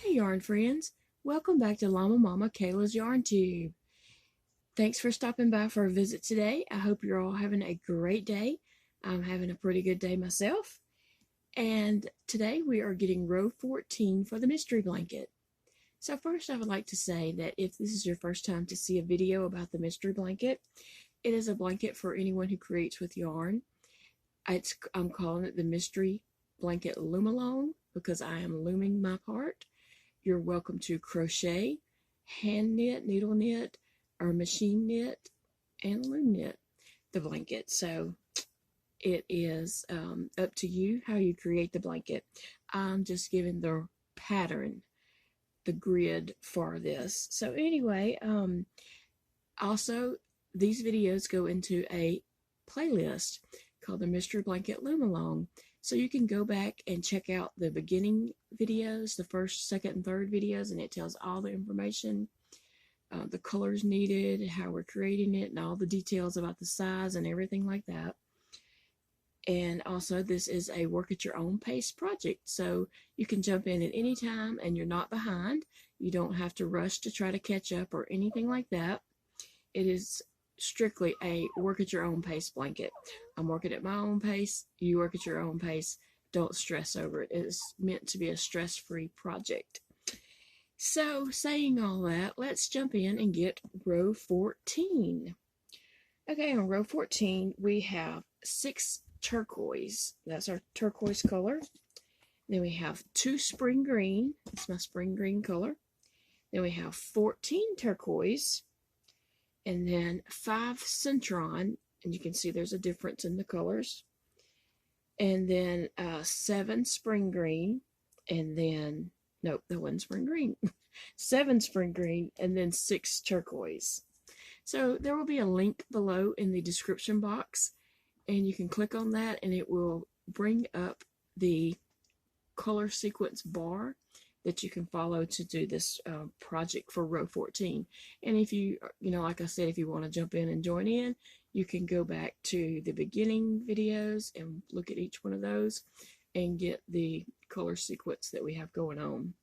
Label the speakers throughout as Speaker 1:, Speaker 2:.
Speaker 1: Hey yarn friends, welcome back to LlamaMamaKayla's Yarn Tube. Thanks for stopping by for a visit today. I hope you're all having a great day. I'm having a pretty good day myself. And today we are getting row 14 for the mystery blanket. So first I would like to say that if this is your first time to see a video about the mystery blanket, it is a blanket for anyone who creates with yarn. I'm calling it the mystery blanket loom along because I am looming my part. You're welcome to crochet, hand knit, needle knit, or machine knit, and loom knit the blanket. So it is up to you how you create the blanket. I'm just giving the pattern, the grid for this. So anyway, also these videos go into a playlist called the Mystery Blanket Loom Along. So you can go back and check out the beginning videos, the first, second, and third videos, and it tells all the information, the colors needed, how we're creating it, and all the details about the size and everything like that. And also, this is a work at your own pace project, so you can jump in at any time and you're not behind. You don't have to rush to try to catch up or anything like that. It is strictly a work at your own pace blanket. I'm working at my own pace, you work at your own pace. Don't stress over it. It is meant to be a stress-free project. So saying all that, let's jump in and get row 14. Okay, on row 14 we have 6 turquoise. That's our turquoise color. Then we have 2 spring green. That's my spring green color. Then we have 14 turquoise. And then 5 citron, and you can see there's a difference in the colors. And then 7 spring green, and then, nope, that wasn't spring green. 7 spring green, and then 6 turquoise. So there will be a link below in the description box, and you can click on that, and it will bring up the color sequence bar that you can follow to do this project for row 14. And if you like I said, if you want to jump in and join in, you can go back to the beginning videos and look at each one of those and get the color sequence that we have going on.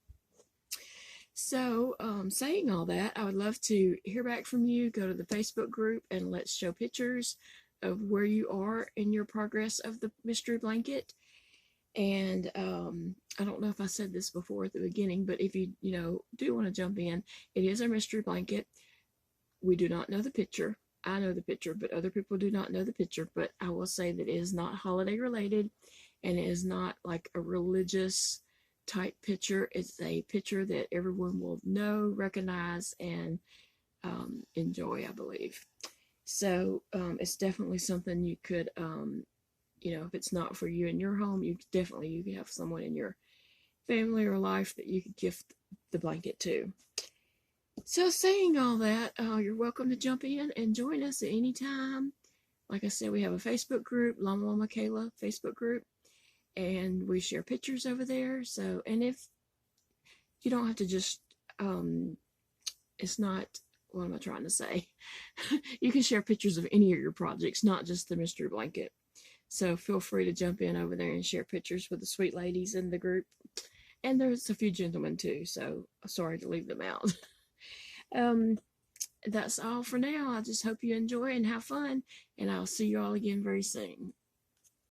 Speaker 1: So saying all that, I would love to hear back from you. Go to the Facebook group and let's show pictures of where you are in your progress of the mystery blanket. And I don't know if I said this before at the beginning, but if you do want to jump in, it is a mystery blanket. We do not know the picture. I know the picture, but other people do not know the picture. But I will say that it is not holiday related, and it is not like a religious type picture. It's a picture that everyone will know, recognize, and enjoy, I believe. So it's definitely something you could if it's not for you in your home, you can have someone in your family or life that you could gift the blanket to. So saying all that, you're welcome to jump in and join us at any time. Like I said, we have a Facebook group, LlamaMamaKayla Facebook group, and we share pictures over there. So, and if you don't have to just, it's not, what am I trying to say? You can share pictures of any of your projects, not just the mystery blanket. So feel free to jump in over there and share pictures with the sweet ladies in the group. And there's a few gentlemen too, so sorry to leave them out. That's all for now. I just hope you enjoy and have fun, and I'll see you all again very soon.